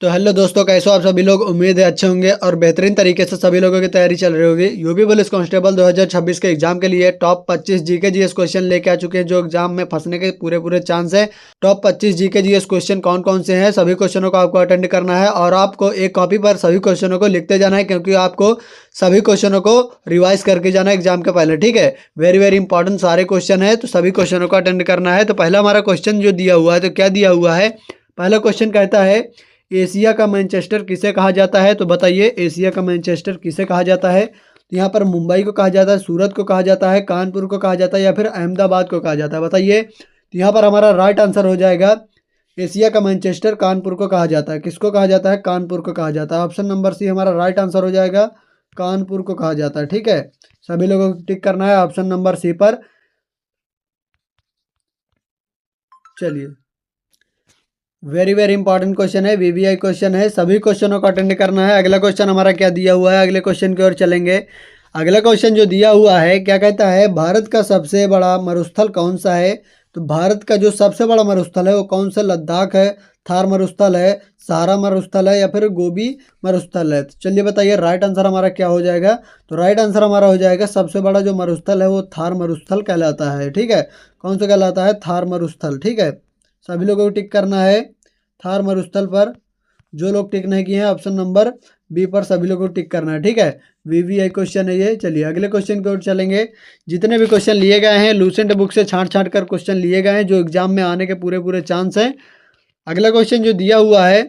तो हेलो दोस्तों, कैसे हो आप सभी लोग। उम्मीद है अच्छे होंगे और बेहतरीन तरीके से सभी लोगों की तैयारी चल रही होगी। यूपी पुलिस कांस्टेबल 2026 के एग्जाम के लिए टॉप 25 जीके जीएस क्वेश्चन लेके आ चुके हैं, जो एग्जाम में फंसने के पूरे चांस है। टॉप 25 जीके जीएस क्वेश्चन कौन कौन से हैं, सभी क्वेश्चनों को आपको अटेंड करना है और आपको एक कॉपी पर सभी क्वेश्चनों को लिखते जाना है, क्योंकि आपको सभी क्वेश्चनों को रिवाइज करके जाना है एग्जाम के पहले। ठीक है, वेरी वेरी इंपॉर्टेंट सारे क्वेश्चन है, तो सभी क्वेश्चनों को अटेंड करना है। तो पहला हमारा क्वेश्चन जो दिया हुआ है, तो क्या दिया हुआ है। पहला क्वेश्चन कहता है एशिया का मैनचेस्टर किसे कहा जाता है। तो बताइए एशिया का मैनचेस्टर किसे कहा जाता है। तो यहाँ पर मुंबई को कहा जाता है, सूरत को कहा जाता है, कानपुर को कहा जाता है या फिर अहमदाबाद को कहा जाता है। बताइए। तो यहाँ पर हमारा राइट आंसर हो जाएगा एशिया का मैनचेस्टर कानपुर को कहा जाता है। किसको कहा जाता है? कानपुर को कहा जाता है। ऑप्शन नंबर सी हमारा राइट आंसर हो जाएगा, कानपुर को कहा जाता है। ठीक है, सभी लोगों को टिक करना है ऑप्शन नंबर सी पर। चलिए, वेरी वेरी इंपॉर्टेंट क्वेश्चन है, वीवीआई क्वेश्चन है, सभी क्वेश्चनों को अटेंड करना है। अगला क्वेश्चन हमारा क्या दिया हुआ है, अगले क्वेश्चन की ओर चलेंगे। अगला क्वेश्चन जो दिया हुआ है क्या कहता है, भारत का सबसे बड़ा मरुस्थल कौन सा है। तो भारत का जो सबसे बड़ा मरुस्थल है वो कौन सा? लद्दाख है, थार मरुस्थल है, सहारा मरुस्थल है या फिर गोबी मरुस्थल है। तो चलिए बताइए राइट आंसर हमारा क्या हो जाएगा। तो राइट आंसर हमारा हो जाएगा सबसे बड़ा जो मरुस्थल है वो थार मरुस्थल कहलाता है। ठीक है, कौन सा कहलाता है? थार मरुस्थल। ठीक है, सभी लोगों को टिक करना है थार मरुस्थल पर। जो लोग टिक नहीं किए हैं ऑप्शन नंबर बी पर सभी लोगों को टिक करना है। ठीक है, वीवीआई क्वेश्चन है ये। चलिए अगले क्वेश्चन की ओर चलेंगे। जितने भी क्वेश्चन लिए गए हैं लूसेंट बुक से छांट कर क्वेश्चन लिए गए हैं, जो एग्जाम में आने के पूरे चांस हैं। अगला क्वेश्चन जो दिया हुआ है,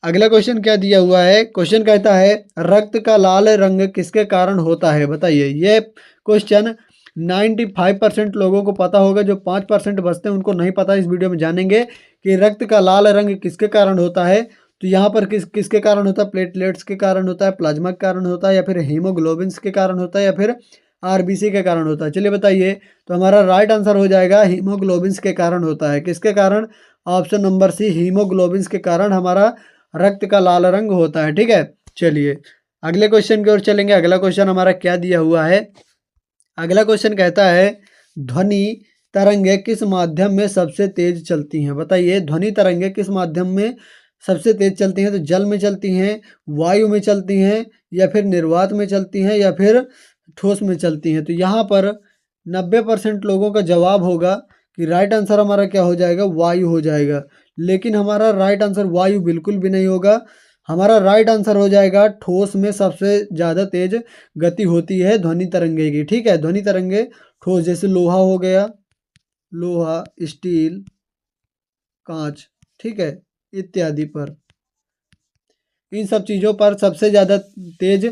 अगला क्वेश्चन क्या दिया हुआ है। क्वेश्चन कहता है रक्त का लाल रंग किसके कारण होता है। बताइए। ये क्वेश्चन 95% लोगों को पता होगा, जो 5% बचते हैं उनको नहीं पता। इस वीडियो में जानेंगे कि रक्त का लाल रंग किसके कारण होता है। तो यहाँ पर किसके कारण होता है? प्लेटलेट्स के कारण होता है, प्लाज्मा के कारण होता है या फिर हीमोग्लोबिन्स के कारण होता है या फिर आरबीसी के कारण होता है। चलिए बताइए। तो हमारा राइट आंसर हो जाएगा हीमोग्लोबिन्स के कारण होता है। किसके कारण? ऑप्शन नंबर सी, हीमोग्लोबिन्स के कारण हमारा रक्त का लाल रंग होता है। ठीक है, चलिए अगले क्वेश्चन की ओर चलेंगे। अगला क्वेश्चन हमारा क्या दिया हुआ है। अगला क्वेश्चन कहता है ध्वनि तरंगे किस माध्यम में सबसे तेज चलती हैं। बताइए ध्वनि तरंगे किस माध्यम में सबसे तेज चलती हैं। तो जल में चलती हैं, वायु में चलती हैं या फिर निर्वात में चलती हैं या फिर ठोस में चलती हैं। तो यहाँ पर 90% लोगों का जवाब होगा कि राइट आंसर हमारा क्या हो जाएगा? वायु हो जाएगा। लेकिन हमारा राइट आंसर वायु बिल्कुल भी नहीं होगा। हमारा राइट आंसर हो जाएगा ठोस में सबसे ज़्यादा तेज गति होती है ध्वनि तरंगे की। ठीक है, ध्वनि तरंगे ठोस, जैसे लोहा हो गया, लोहा, स्टील, कांच, ठीक है, इत्यादि पर, इन सब चीज़ों पर सबसे ज़्यादा तेज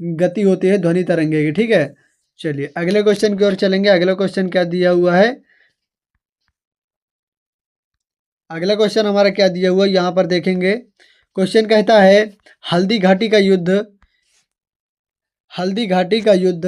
गति होती है ध्वनि तरंगे की। ठीक है, चलिए अगले क्वेश्चन की ओर चलेंगे। अगला क्वेश्चन क्या दिया हुआ है। अगला क्वेश्चन हमारा क्या दिया हुआ है यहाँ पर देखेंगे। क्वेश्चन कहता है हल्दी घाटी का युद्ध, हल्दी घाटी का युद्ध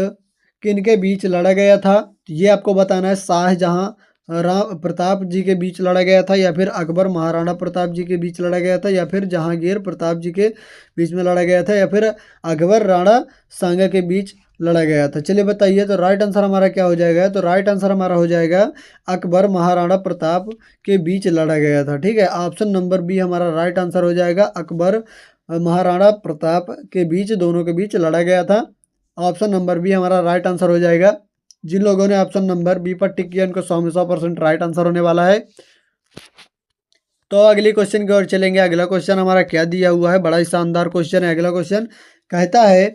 किनके बीच लड़ा गया था। ये आपको बताना है। शाहजहां राव प्रताप जी के बीच लड़ा गया था या फिर अकबर महाराणा प्रताप जी के बीच लड़ा गया था या फिर जहांगीर प्रताप जी के बीच में लड़ा गया था या फिर अकबर राणा सांगा के बीच लड़ा गया था। चलिए बताइए। तो राइट आंसर हमारा क्या हो जाएगा। तो राइट आंसर हमारा हो जाएगा अकबर महाराणा प्रताप के बीच लड़ा गया था। ठीक है, ऑप्शन नंबर बी हमारा राइट आंसर हो जाएगा, अकबर महाराणा प्रताप के बीच, दोनों के बीच लड़ा गया था। ऑप्शन नंबर बी हमारा राइट आंसर हो जाएगा। जिन लोगों ने ऑप्शन नंबर बी पर टिक किया उनको 100 में 100% राइट आंसर होने वाला है। तो अगली क्वेश्चन की ओर चलेंगे। अगला क्वेश्चन हमारा क्या दिया हुआ है, बड़ा ही शानदार क्वेश्चन है। अगला क्वेश्चन कहता है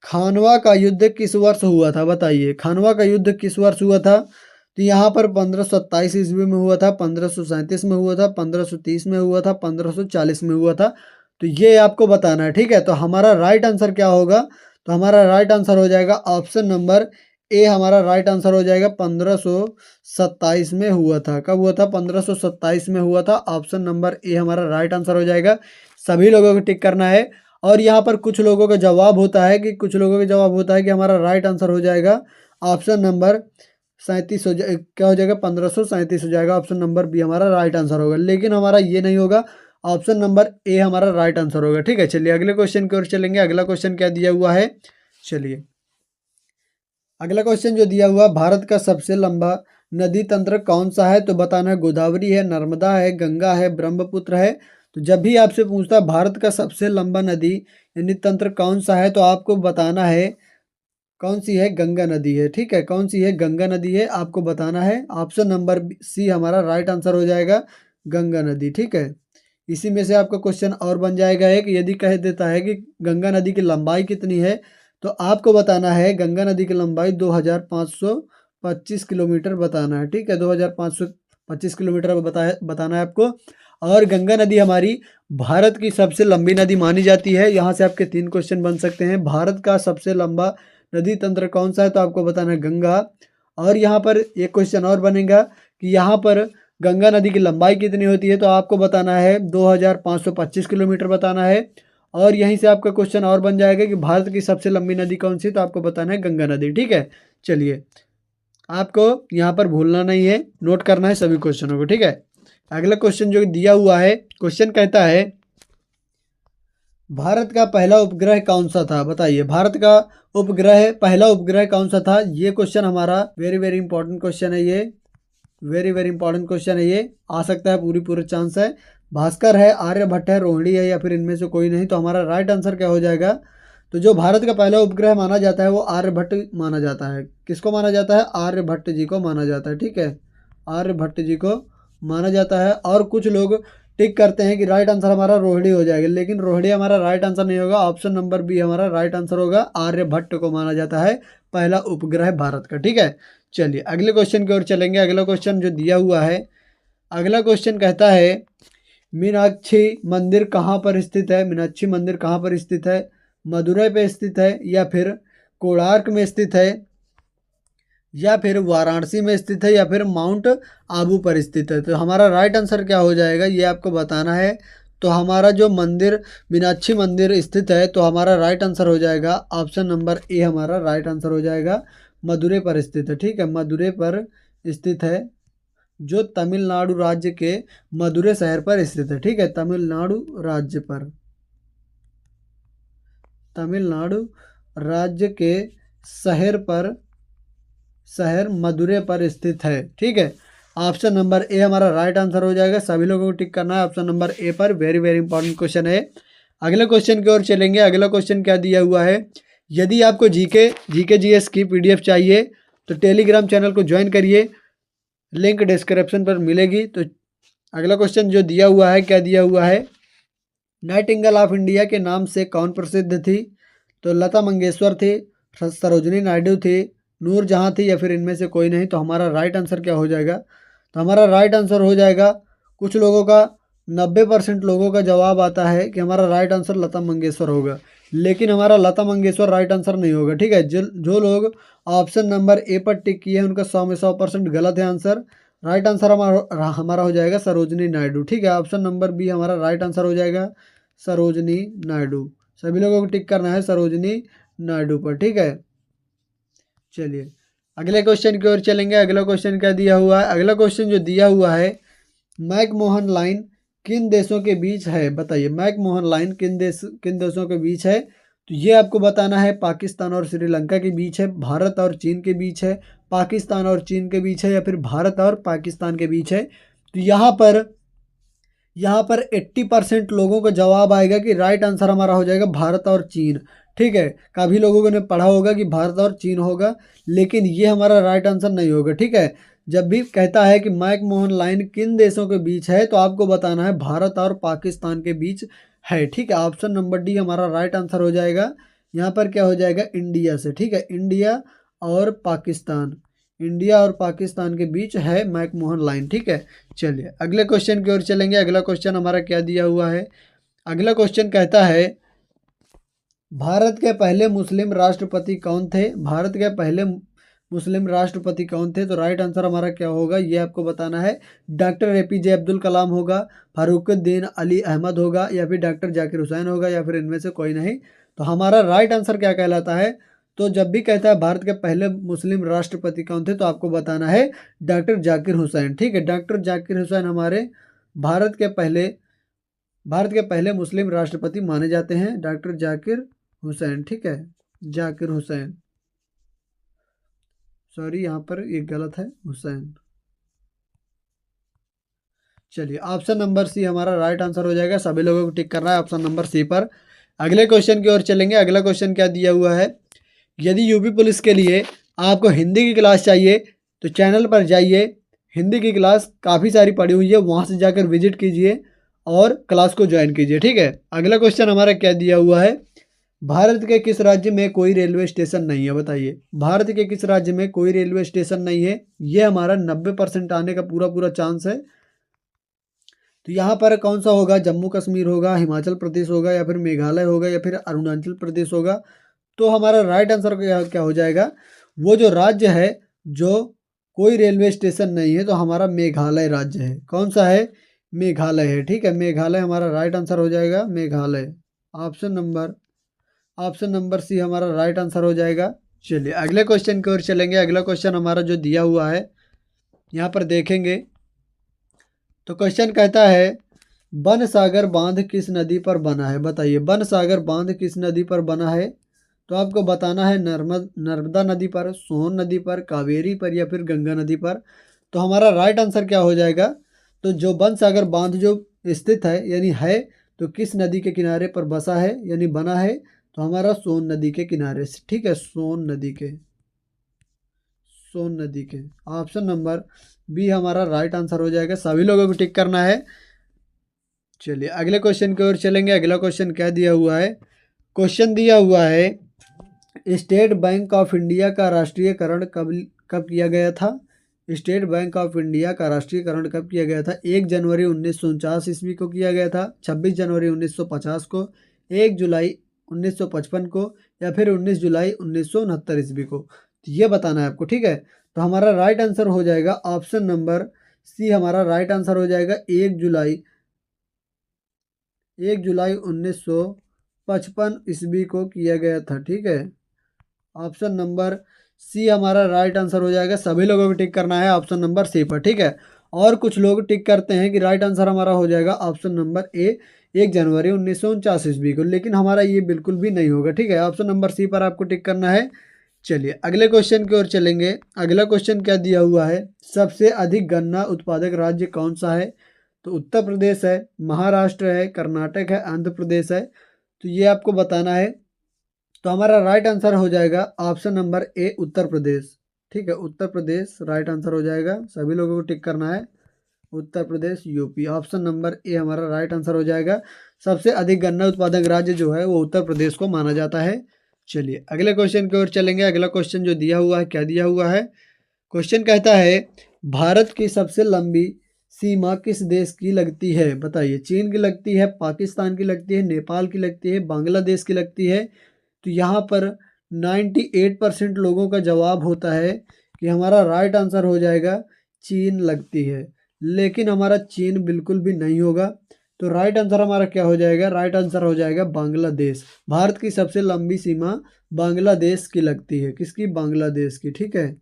खानवा का युद्ध किस वर्ष हुआ था। बताइए खानवा का युद्ध किस वर्ष हुआ था। तो यहाँ पर 1527 ईस्वी में हुआ था, 1537 में हुआ था, 1530 में हुआ था, 1540 में हुआ था। तो ये आपको बताना है। ठीक है, तो हमारा राइट आंसर क्या होगा। तो हमारा राइट आंसर हो जाएगा ऑप्शन नंबर ए, हमारा राइट आंसर हो जाएगा 1527 में हुआ था। कब हुआ था? 1527 में हुआ था। ऑप्शन नंबर ए हमारा राइट आंसर हो जाएगा। सभी लोगों को टिक करना है। और यहाँ पर कुछ लोगों का जवाब होता है कि हमारा राइट आंसर हो जाएगा ऑप्शन नंबर 37 क्या हो जाएगा? 1537 हो जाएगा। ऑप्शन नंबर बी हमारा राइट आंसर होगा, लेकिन हमारा ये नहीं होगा। ऑप्शन नंबर ए हमारा राइट आंसर होगा। ठीक है, चलिए अगले क्वेश्चन की ओर चलेंगे। अगला क्वेश्चन क्या दिया हुआ है। चलिए अगला क्वेश्चन जो दिया हुआ, भारत का सबसे लंबा नदी तंत्र कौन सा है। तो बताना है गोदावरी है, नर्मदा है, गंगा है, ब्रह्मपुत्र है। तो जब भी आपसे पूछता है भारत का सबसे लंबा नदी यानी तंत्र कौन सा है, तो आपको बताना है कौन सी है, गंगा नदी है। ठीक है, कौन सी है, गंगा नदी है, आपको बताना है। ऑप्शन नंबर सी हमारा राइट आंसर हो जाएगा, गंगा नदी। ठीक है, इसी में से आपका क्वेश्चन और बन जाएगा एक, यदि कह देता है कि गंगा नदी की लंबाई कितनी है, तो आपको बताना है गंगा नदी की लंबाई 2525 किलोमीटर बताना है। ठीक है, 2525 किलोमीटर बताना है आपको। और गंगा नदी हमारी भारत की सबसे लंबी नदी मानी जाती है। यहाँ से आपके 3 क्वेश्चन बन सकते हैं। भारत का सबसे लंबा नदी तंत्र कौन सा है, तो आपको बताना है गंगा। और यहाँ पर एक क्वेश्चन और बनेगा कि यहाँ पर गंगा नदी की लंबाई कितनी होती है, तो आपको बताना है 2525 किलोमीटर बताना है। और यहीं से आपका क्वेश्चन और बन जाएगा कि भारत की सबसे लंबी नदी कौन सी, तो आपको बताना है गंगा नदी। ठीक है, चलिए आपको यहाँ पर भूलना नहीं है, नोट करना है सभी क्वेश्चनों को। ठीक है, अगला क्वेश्चन जो दिया हुआ है, क्वेश्चन कहता है भारत का पहला उपग्रह कौन सा था, बताइए। भारत का पहला उपग्रह कौन सा था, ये क्वेश्चन हमारा वेरी वेरी इंपॉर्टेंट क्वेश्चन है। ये वेरी वेरी इंपॉर्टेंट क्वेश्चन है, ये आ सकता है, पूरी चांस है। भास्कर है, आर्यभट्ट है, रोहिणी है, या फिर इनमें से कोई नहीं। तो हमारा राइट आंसर क्या हो जाएगा, तो जो भारत का पहला उपग्रह माना जाता है वो आर्यभट्ट माना जाता है। किसको माना जाता है, आर्यभट्ट जी को माना जाता है। ठीक है, आर्यभट्ट जी को माना जाता है। और कुछ लोग टिक करते हैं कि राइट आंसर हमारा रोहिणी हो जाएगा, लेकिन रोहिणी हमारा राइट आंसर नहीं होगा। ऑप्शन नंबर बी हमारा राइट आंसर होगा, आर्यभट्ट को माना जाता है पहला उपग्रह भारत का। ठीक है, चलिए अगले क्वेश्चन की ओर चलेंगे। अगला क्वेश्चन जो दिया हुआ है, अगला क्वेश्चन कहता है मीनाक्षी मंदिर कहाँ पर स्थित है। मीनाक्षी मंदिर कहाँ पर स्थित है, मदुरई पे स्थित है, या फिर कोणार्क में स्थित है, या फिर वाराणसी में स्थित है, या फिर माउंट आबू पर स्थित है। तो हमारा राइट आंसर क्या हो जाएगा, ये आपको बताना है। तो हमारा जो मंदिर मीनाक्षी मंदिर स्थित है, तो हमारा राइट आंसर हो जाएगा ऑप्शन नंबर ए हमारा राइट आंसर हो जाएगा, मदुरई पर स्थित है। ठीक है, मदुरई पर स्थित है, जो तमिलनाडु राज्य के मदुरई शहर पर स्थित है। ठीक है, तमिलनाडु राज्य पर, तमिलनाडु राज्य के शहर मदुरई पर स्थित है। ठीक है, ऑप्शन नंबर ए हमारा राइट आंसर हो जाएगा। सभी लोगों को टिक करना है ऑप्शन नंबर ए पर। वेरी वेरी इंपॉर्टेंट क्वेश्चन है। अगले क्वेश्चन की ओर चलेंगे। अगला क्वेश्चन क्या दिया हुआ है, यदि आपको जीके जीएस की पीडीएफ चाहिए तो टेलीग्राम चैनल को ज्वाइन करिए, लिंक डिस्क्रिप्शन पर मिलेगी। तो अगला क्वेश्चन जो दिया हुआ है, क्या दिया हुआ है, नाइटिंगेल ऑफ इंडिया के नाम से कौन प्रसिद्ध थी। तो लता मंगेशकर थी, सरोजनी नायडू थी, नूरजहाँ थी, या फिर इनमें से कोई नहीं। तो हमारा राइट आंसर क्या हो जाएगा, तो हमारा राइट आंसर हो जाएगा, कुछ लोगों का 90% लोगों का जवाब आता है कि हमारा राइट आंसर लता मंगेशकर होगा, लेकिन हमारा लता मंगेशकर राइट आंसर नहीं होगा। ठीक है, जो लोग ऑप्शन नंबर ए पर टिक किए हैं उनका 100% गलत है आंसर। राइट आंसर हमारा हो जाएगा सरोजनी नायडू। ठीक है, ऑप्शन नंबर बी हमारा राइट आंसर हो जाएगा, सरोजनी नायडू। सभी लोगों को टिक करना है सरोजनी नायडू पर। ठीक है, चलिए अगले क्वेश्चन की ओर चलेंगे। अगला क्वेश्चन क्या दिया हुआ है, अगला क्वेश्चन जो दिया हुआ है, मैकमोहन लाइन किन देशों के बीच है, बताइए। मैकमोहन लाइन किन देशों के बीच है, तो ये आपको बताना है पाकिस्तान और श्रीलंका के बीच है, भारत और चीन के बीच है, पाकिस्तान और चीन के बीच है, या फिर भारत और पाकिस्तान के बीच है। तो यहाँ पर 80% लोगों का जवाब आएगा कि राइट आंसर हमारा हो जाएगा भारत और चीन। ठीक है, काफ़ी लोगों ने पढ़ा होगा कि भारत और चीन होगा, लेकिन ये हमारा राइट आंसर नहीं होगा। ठीक है, जब भी कहता है कि मैकमोहन लाइन किन देशों के बीच है, तो आपको बताना है भारत और पाकिस्तान के बीच है। ठीक है, ऑप्शन नंबर डी हमारा राइट आंसर हो जाएगा। यहाँ पर क्या हो जाएगा, इंडिया से। ठीक है, इंडिया और पाकिस्तान के बीच है मैकमोहन लाइन। ठीक है, चलिए अगले क्वेश्चन की ओर चलेंगे। अगला क्वेश्चन हमारा क्या दिया हुआ है, अगला क्वेश्चन कहता है भारत के पहले मुस्लिम राष्ट्रपति कौन थे। भारत के पहले मुस्लिम राष्ट्रपति कौन थे, तो राइट आंसर हमारा क्या होगा, ये आपको बताना है। डॉक्टर एपीजे अब्दुल कलाम होगा, फारूकुद्दीन अली अहमद होगा, या फिर डॉक्टर जाकिर हुसैन होगा, या फिर इनमें से कोई नहीं। तो हमारा राइट आंसर क्या कहलाता है, तो जब भी कहता है भारत के पहले मुस्लिम राष्ट्रपति कौन थे, तो आपको बताना है डॉक्टर जाकिर हुसैन। ठीक है, डॉक्टर जाकिर हुसैन हमारे भारत के पहले मुस्लिम राष्ट्रपति माने जाते हैं, डॉक्टर जाकिर हुसैन। ठीक है, जाकिर हुसैन, सॉरी यहाँ पर एक गलत है, हुसैन। चलिए ऑप्शन नंबर सी हमारा राइट आंसर हो जाएगा। सभी लोगों को टिक करना है ऑप्शन नंबर सी पर। अगले क्वेश्चन की ओर चलेंगे। अगला क्वेश्चन क्या दिया हुआ है, यदि यूपी पुलिस के लिए आपको हिंदी की क्लास चाहिए तो चैनल पर जाइए, हिंदी की क्लास काफ़ी सारी पड़ी हुई है, वहाँ से जाकर विजिट कीजिए और क्लास को ज्वाइन कीजिए। ठीक है। अगला क्वेश्चन हमारा क्या दिया हुआ है, भारत के किस राज्य में कोई रेलवे स्टेशन नहीं है, बताइए। भारत के किस राज्य में कोई रेलवे स्टेशन नहीं है, ये हमारा 90% आने का पूरा पूरा चांस है। तो यहाँ पर कौन सा होगा, जम्मू कश्मीर होगा, हिमाचल प्रदेश होगा, या फिर मेघालय होगा, या फिर अरुणाचल प्रदेश होगा। तो हमारा राइट आंसर क्या क्या हो जाएगा, वो जो राज्य है जो कोई रेलवे स्टेशन नहीं है, तो हमारा मेघालय राज्य है। कौन सा है, मेघालय है। ठीक है, मेघालय हमारा राइट आंसर हो जाएगा, मेघालय। ऑप्शन नंबर सी हमारा राइट आंसर हो जाएगा। चलिए अगले क्वेश्चन की ओर चलेंगे। अगला क्वेश्चन हमारा जो दिया हुआ है यहाँ पर देखेंगे तो क्वेश्चन कहता है बन सागर बांध किस नदी पर बना है, बताइए। बन सागर बांध किस नदी पर बना है, तो आपको बताना है नर्मदा नदी पर, सोन नदी पर, कावेरी पर, या फिर गंगा नदी पर। तो हमारा राइट आंसर क्या हो जाएगा, तो जो बन सागर बांध जो स्थित है यानी है तो किस नदी के किनारे पर बसा है यानी बना है, तो हमारा सोन नदी के किनारे से। ठीक है, सोन नदी के, सोन नदी के। ऑप्शन नंबर बी हमारा राइट आंसर हो जाएगा। सभी लोगों को टिक करना है। चलिए अगले क्वेश्चन की ओर चलेंगे। अगला क्वेश्चन क्या दिया हुआ है, क्वेश्चन दिया हुआ है स्टेट बैंक ऑफ इंडिया का राष्ट्रीयकरण कब कब किया गया था। स्टेट बैंक ऑफ इंडिया का राष्ट्रीयकरण कब किया गया था, 1 जनवरी 1949 ईस्वी को किया गया था, 26 जनवरी 1950 को, 1 जुलाई 1955 को, या फिर 19 जुलाई 1969 ईस्वी को। तो ये बताना है आपको। ठीक है, तो हमारा राइट आंसर हो जाएगा ऑप्शन नंबर सी हमारा राइट आंसर हो जाएगा, 1 जुलाई 1955 ईस्वी को किया गया था। ठीक है, ऑप्शन नंबर सी हमारा राइट आंसर हो जाएगा। सभी लोगों को टिक करना है ऑप्शन नंबर सी पर। ठीक है, और कुछ लोग टिक करते हैं कि राइट आंसर हमारा हो जाएगा ऑप्शन नंबर ए, 1 जनवरी 1949 ईस्वी को, लेकिन हमारा ये बिल्कुल भी नहीं होगा। ठीक है, ऑप्शन नंबर सी पर आपको टिक करना है। चलिए अगले क्वेश्चन की ओर चलेंगे। अगला क्वेश्चन क्या दिया हुआ है, सबसे अधिक गन्ना उत्पादक राज्य कौन सा है, तो उत्तर प्रदेश है, महाराष्ट्र है, कर्नाटक है, आंध्र प्रदेश है। तो ये आपको बताना है। तो हमारा राइट आंसर हो जाएगा option number A, Uttar Pradesh. ठीक है, उत्तर प्रदेश राइट आंसर हो जाएगा। सभी लोगों को टिक करना है, Uttar Pradesh UP. Option number A हमारा राइट आंसर हो जाएगा। सबसे अधिक गन्ना उत्पादक राज्य जो है वो उत्तर प्रदेश को माना जाता है। चलिए अगले क्वेश्चन की ओर चलेंगे। अगला क्वेश्चन जो दिया हुआ है, क्या दिया हुआ है, क्वेश्चन कहता है भारत की सबसे लंबी सीमा किस देश की लगती है, बताइए। चीन की लगती है, पाकिस्तान की लगती है, नेपाल की लगती है, बांग्लादेश की लगती है। तो यहाँ पर 98% लोगों का जवाब होता है कि हमारा राइट आंसर हो जाएगा चीन लगती है, लेकिन हमारा चीन बिल्कुल भी नहीं होगा। तो राइट आंसर हमारा क्या हो जाएगा, राइट आंसर हो जाएगा बांग्लादेश। भारत की सबसे लंबी सीमा बांग्लादेश की लगती है, किसकी, बांग्लादेश की। ठीक है,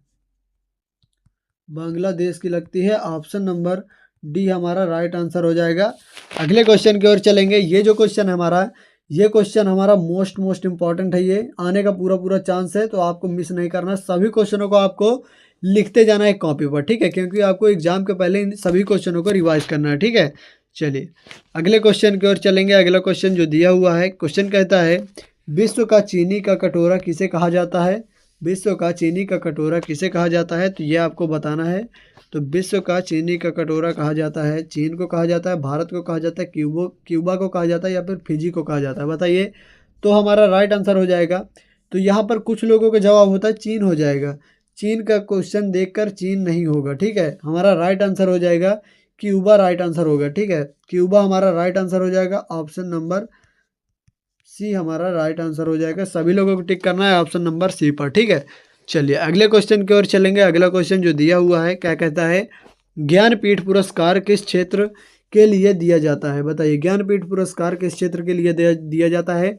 बांग्लादेश की लगती है। ऑप्शन नंबर डी हमारा राइट आंसर हो जाएगा। अगले क्वेश्चन की ओर चलेंगे। ये जो क्वेश्चन है हमारा, ये क्वेश्चन हमारा मोस्ट इंपॉर्टेंट है, ये आने का पूरा पूरा चांस है, तो आपको मिस नहीं करना। सभी क्वेश्चनों को आपको लिखते जाना है कॉपी पर। ठीक है, क्योंकि आपको एग्जाम के पहले इन सभी क्वेश्चनों को रिवाइज करना है। ठीक है, चलिए अगले क्वेश्चन की ओर चलेंगे। अगला क्वेश्चन जो दिया हुआ है, क्वेश्चन कहता है विश्व का चीनी का कटोरा किसे कहा जाता है, विश्व का चीनी का कटोरा किसे कहा जाता है, तो ये आपको बताना है। तो विश्व का चीनी का कटोरा कहा जाता है, चीन को कहा जाता है, भारत को कहा जाता है, क्यूबा को कहा जाता है, या फिर फिजी को कहा जाता है, बताइए। तो हमारा राइट आंसर हो जाएगा। तो यहाँ पर कुछ लोगों का जवाब होता है चीन हो जाएगा। चीन का क्वेश्चन देखकर चीन नहीं होगा। ठीक है, हमारा राइट आंसर हो जाएगा क्यूबा, राइट आंसर होगा। ठीक है, क्यूबा हमारा राइट आंसर हो जाएगा। ऑप्शन नंबर सी हमारा राइट आंसर हो जाएगा। सभी लोगों को टिक करना है ऑप्शन नंबर सी पर। ठीक है, चलिए अगले क्वेश्चन की ओर चलेंगे। अगला क्वेश्चन जो दिया हुआ है, क्या कहता है ज्ञानपीठ पुरस्कार किस क्षेत्र के लिए दिया जाता है, बताइए। ज्ञानपीठ पुरस्कार किस क्षेत्र के लिए दिया जाता है,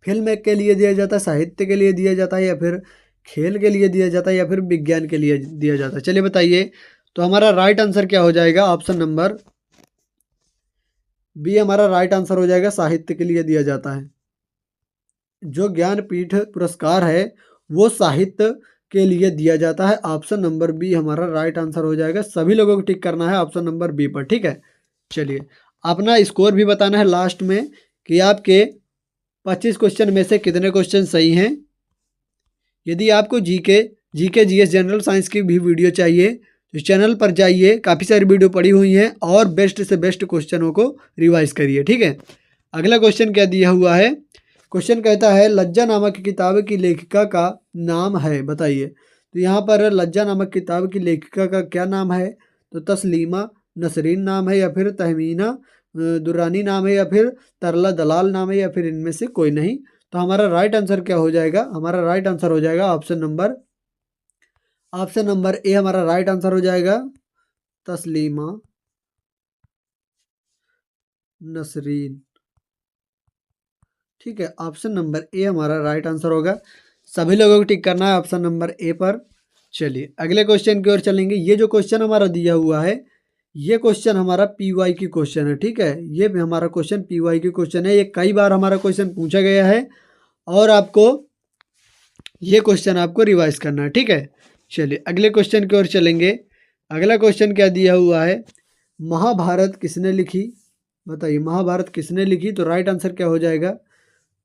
फिल्म के लिए दिया जाता है, साहित्य के लिए दिया जाता है, या फिर खेल के लिए दिया जाता है, या फिर विज्ञान के लिए दिया जाता है, चलिए बताइए। तो हमारा राइट आंसर क्या हो जाएगा, ऑप्शन नंबर बी हमारा राइट आंसर हो जाएगा, साहित्य के लिए दिया जाता है। जो ज्ञानपीठ पुरस्कार है वो साहित्य के लिए दिया जाता है? ऑप्शन नंबर बी हमारा राइट आंसर हो जाएगा। सभी लोगों को टिक करना है ऑप्शन नंबर बी पर, ठीक है। चलिए अपना स्कोर भी बताना है लास्ट में कि आपके 25 क्वेश्चन में से कितने क्वेश्चन सही हैं। यदि आपको जीके जीएस जनरल साइंस की भी वीडियो चाहिए तो चैनल पर जाइए, काफ़ी सारी वीडियो पड़ी हुई हैं और बेस्ट से बेस्ट क्वेश्चनों को रिवाइज करिए, ठीक है। अगला क्वेश्चन क्या दिया हुआ है? क्वेश्चन कहता है लज्जा नामक किताब की लेखिका का नाम है, बताइए। तो यहाँ पर लज्जा नामक किताब की लेखिका का क्या नाम है? तो तस्लीमा नसरीन नाम है, या फिर तहमीना दुरानी नाम है, या फिर तरला दलाल नाम है, या फिर इनमें से कोई नहीं। तो हमारा राइट आंसर क्या हो जाएगा? हमारा राइट आंसर हो जाएगा ऑप्शन नंबर ए हमारा राइट आंसर हो जाएगा, तस्लीमा नसरीन, ठीक है। ऑप्शन नंबर ए हमारा राइट आंसर होगा। सभी लोगों को टिक करना है ऑप्शन नंबर ए पर। चलिए अगले क्वेश्चन की ओर चलेंगे। ये जो क्वेश्चन हमारा दिया हुआ है, ये क्वेश्चन हमारा पीवाई की क्वेश्चन है, ठीक है। ये भी हमारा क्वेश्चन पीवाई की क्वेश्चन है। ये कई बार हमारा क्वेश्चन पूछा गया है और आपको ये क्वेश्चन आपको रिवाइज करना है, ठीक है। चलिए अगले क्वेश्चन की ओर चलेंगे। अगला क्वेश्चन क्या दिया हुआ है? महाभारत किसने लिखी? बताइए महाभारत किसने लिखी? तो राइट आंसर क्या हो जाएगा?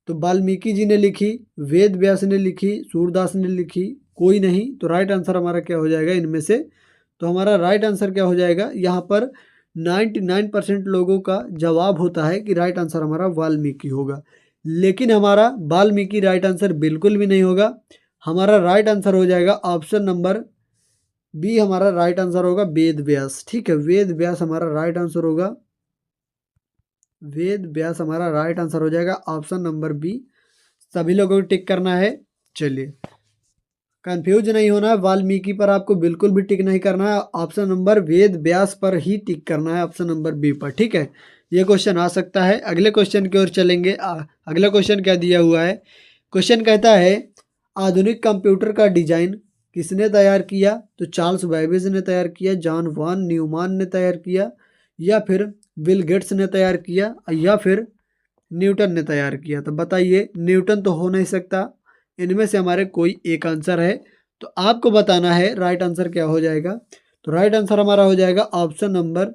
तो वाल्मीकि जी ने लिखी, वेद व्यास ने लिखी, सूरदास ने लिखी, कोई नहीं। तो राइट आंसर हमारा क्या हो जाएगा इनमें से? तो हमारा राइट आंसर क्या हो जाएगा? यहाँ पर 99% लोगों का जवाब होता है कि राइट आंसर हमारा वाल्मीकि होगा, लेकिन हमारा वाल्मीकि राइट आंसर बिल्कुल भी नहीं होगा। हमारा राइट आंसर हो जाएगा ऑप्शन नंबर बी, हमारा राइट आंसर होगा वेद व्यास, ठीक है। वेद व्यास हमारा राइट आंसर होगा, वेद व्यास हमारा राइट आंसर हो जाएगा ऑप्शन नंबर बी। सभी लोगों को टिक करना है। चलिए कंफ्यूज नहीं होना है, वाल्मीकि पर आपको बिल्कुल भी टिक नहीं करना है, ऑप्शन नंबर वेद व्यास पर ही टिक करना है, ऑप्शन नंबर बी पर, ठीक है। ये क्वेश्चन आ सकता है। अगले क्वेश्चन की ओर चलेंगे। अगला क्वेश्चन क्या दिया हुआ है? क्वेश्चन कहता है आधुनिक कंप्यूटर का डिजाइन किसने तैयार किया? तो चार्ल्स बैबेज ने तैयार किया, जॉन वॉन न्यूमान ने तैयार किया, या फिर बिल गेट्स ने तैयार किया, या फिर न्यूटन ने तैयार किया। तो बताइए, न्यूटन तो हो नहीं सकता, इनमें से हमारे कोई एक आंसर है। तो आपको बताना है राइट आंसर क्या हो जाएगा। तो राइट आंसर हमारा हो जाएगा ऑप्शन नंबर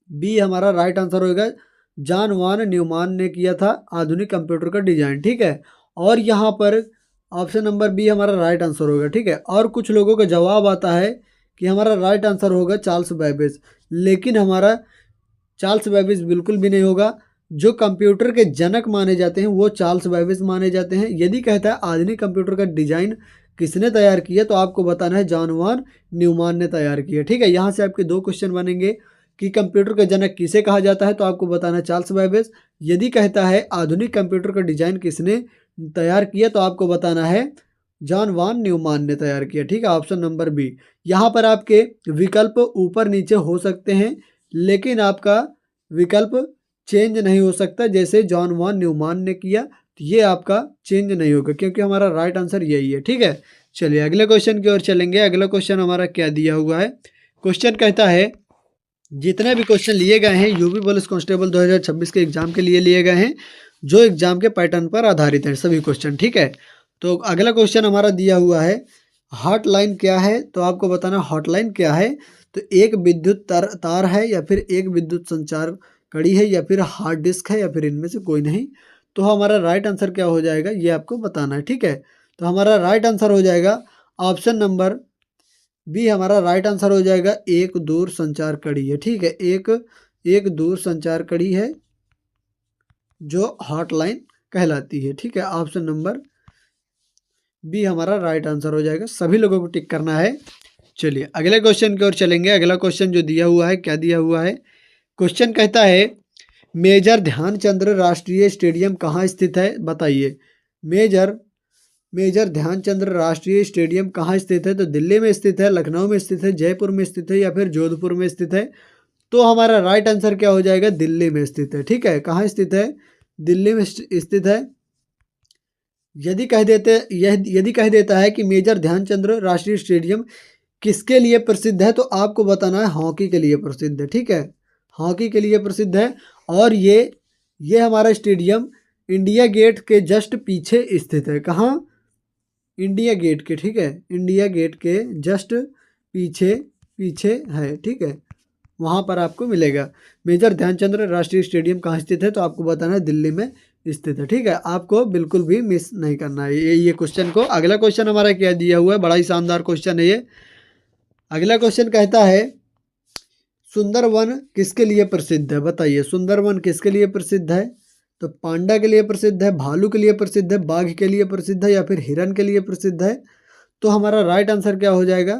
बी, हमारा राइट आंसर होगा जॉन वॉन न्यूमान ने किया था आधुनिक कंप्यूटर का डिजाइन, ठीक है। और यहाँ पर ऑप्शन नंबर बी हमारा राइट आंसर होगा, ठीक है। और कुछ लोगों का जवाब आता है कि हमारा राइट आंसर होगा चार्ल्स बैबेज, लेकिन हमारा चार्ल्स बैबेज बिल्कुल भी नहीं होगा। जो कंप्यूटर के जनक माने जाते हैं वो चार्ल्स बैबेज माने जाते हैं। यदि कहता है आधुनिक कंप्यूटर का डिजाइन किसने तैयार किया, तो आपको बताना है जॉन वॉन न्यूमान ने तैयार किया, ठीक है। यहाँ से आपके दो क्वेश्चन बनेंगे कि कंप्यूटर का जनक किसे कहा जाता है, तो आपको बताना है चार्ल्स बैबेज। यदि कहता है आधुनिक कंप्यूटर का डिजाइन किसने तैयार किया, तो आपको बताना है जॉन वॉन न्यूमान ने तैयार किया, ठीक है, ऑप्शन नंबर बी। यहाँ पर आपके विकल्प ऊपर नीचे हो सकते हैं, लेकिन आपका विकल्प चेंज नहीं हो सकता। जैसे जॉन वॉन न्यूमान ने किया तो ये आपका चेंज नहीं होगा, क्योंकि हमारा राइट आंसर यही है, ठीक है। चलिए अगले क्वेश्चन की ओर चलेंगे। अगला क्वेश्चन हमारा क्या दिया हुआ है? क्वेश्चन कहता है जितने भी क्वेश्चन लिए गए हैं यूपी पुलिस कांस्टेबल 2026 के एग्जाम के लिए गए हैं, जो एग्जाम के पैटर्न पर आधारित है सभी क्वेश्चन, ठीक है। तो अगला क्वेश्चन हमारा दिया हुआ है हॉटलाइन क्या है? तो आपको बताना हॉटलाइन क्या है। तो एक विद्युत तार है, या फिर एक विद्युत संचार कड़ी है, या फिर हार्ड डिस्क है, या फिर इनमें से कोई नहीं। तो हमारा राइट आंसर क्या हो जाएगा ये आपको बताना है, ठीक है। तो हमारा राइट आंसर हो जाएगा ऑप्शन नंबर बी, हमारा राइट आंसर हो जाएगा एक दूर संचार कड़ी है, ठीक है। एक दूर संचार कड़ी है जो हॉटलाइन कहलाती है, ठीक है। ऑप्शन नंबर बी हमारा राइट आंसर हो जाएगा। सभी लोगों को टिक करना है। चलिए अगले क्वेश्चन की ओर चलेंगे। अगला क्वेश्चन जो दिया हुआ है, क्या दिया हुआ है? क्वेश्चन कहता है मेजर ध्यानचंद्र राष्ट्रीय स्टेडियम कहाँ स्थित है? बताइए मेजर ध्यानचंद्र राष्ट्रीय स्टेडियम कहाँ स्थित है? तो दिल्ली में स्थित है, लखनऊ में स्थित है, जयपुर में स्थित है, या फिर जोधपुर में स्थित है। तो हमारा राइट आंसर क्या हो जाएगा? दिल्ली में स्थित है, ठीक है। कहाँ स्थित है? दिल्ली में स्थित है। यदि कह देता है कि मेजर ध्यानचंद्र राष्ट्रीय स्टेडियम किसके लिए प्रसिद्ध है, तो आपको बताना है हॉकी के लिए प्रसिद्ध है, ठीक है। हॉकी के लिए प्रसिद्ध है। और ये हमारा स्टेडियम इंडिया गेट के जस्ट पीछे स्थित है। कहाँ? इंडिया गेट के, ठीक है, इंडिया गेट के जस्ट पीछे पीछे है, ठीक है, वहाँ पर आपको मिलेगा। मेजर ध्यानचंद्र राष्ट्रीय स्टेडियम कहाँ स्थित है, तो आपको बताना है दिल्ली में स्थित है, ठीक है। आपको बिल्कुल भी मिस नहीं करना है ये क्वेश्चन को। अगला क्वेश्चन हमारा क्या दिया हुआ है, बड़ा ही शानदार क्वेश्चन है ये। अगला क्वेश्चन कहता है सुंदरवन किसके लिए प्रसिद्ध है, बताइए सुंदरवन किसके लिए प्रसिद्ध है। तो पांडा के लिए प्रसिद्ध है, भालू के लिए प्रसिद्ध है, बाघ के लिए प्रसिद्ध है, या फिर हिरन के लिए प्रसिद्ध है। तो हमारा राइट आंसर क्या हो जाएगा,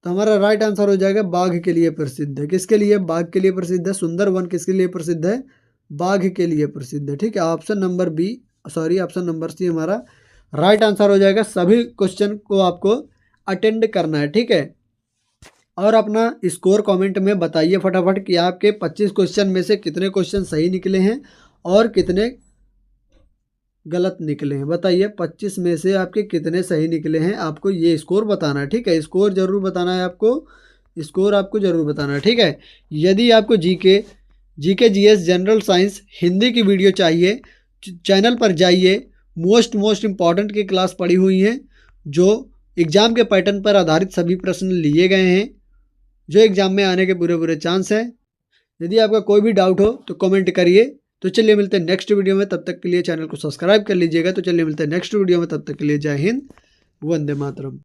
तो हमारा राइट आंसर हो जाएगा बाघ के लिए प्रसिद्ध है। किसके लिए, बाघ के लिए प्रसिद्ध है। सुंदरवन किसके लिए प्रसिद्ध है, बाघ के लिए प्रसिद्ध है, ठीक है। Option number B, sorry option number C हमारा राइट आंसर हो जाएगा। सभी क्वेश्चन को आपको अटेंड करना है, ठीक है। और अपना स्कोर कमेंट में बताइए फटाफट कि आपके 25 क्वेश्चन में से कितने क्वेश्चन सही निकले हैं और कितने गलत निकले हैं। बताइए 25 में से आपके कितने सही निकले हैं, आपको ये स्कोर बताना है, ठीक है। स्कोर जरूर बताना है आपको, स्कोर आपको जरूर बताना है, ठीक है। यदि आपको GK GS general science Hindi की वीडियो चाहिए, चैनल पर जाइए, मोस्ट इम्पॉर्टेंट की क्लास पड़ी हुई हैं, जो एग्ज़ाम के पैटर्न पर आधारित सभी प्रश्न लिए गए हैं, जो एग्ज़ाम में आने के पूरे चांस हैं। यदि आपका कोई भी डाउट हो तो कमेंट करिए। तो चलिए मिलते हैं नेक्स्ट वीडियो में, तब तक के लिए चैनल को सब्सक्राइब कर लीजिएगा। तो चलिए मिलते हैं नेक्स्ट वीडियो में, तब तक के लिए जय हिंद, वंदे मातरम।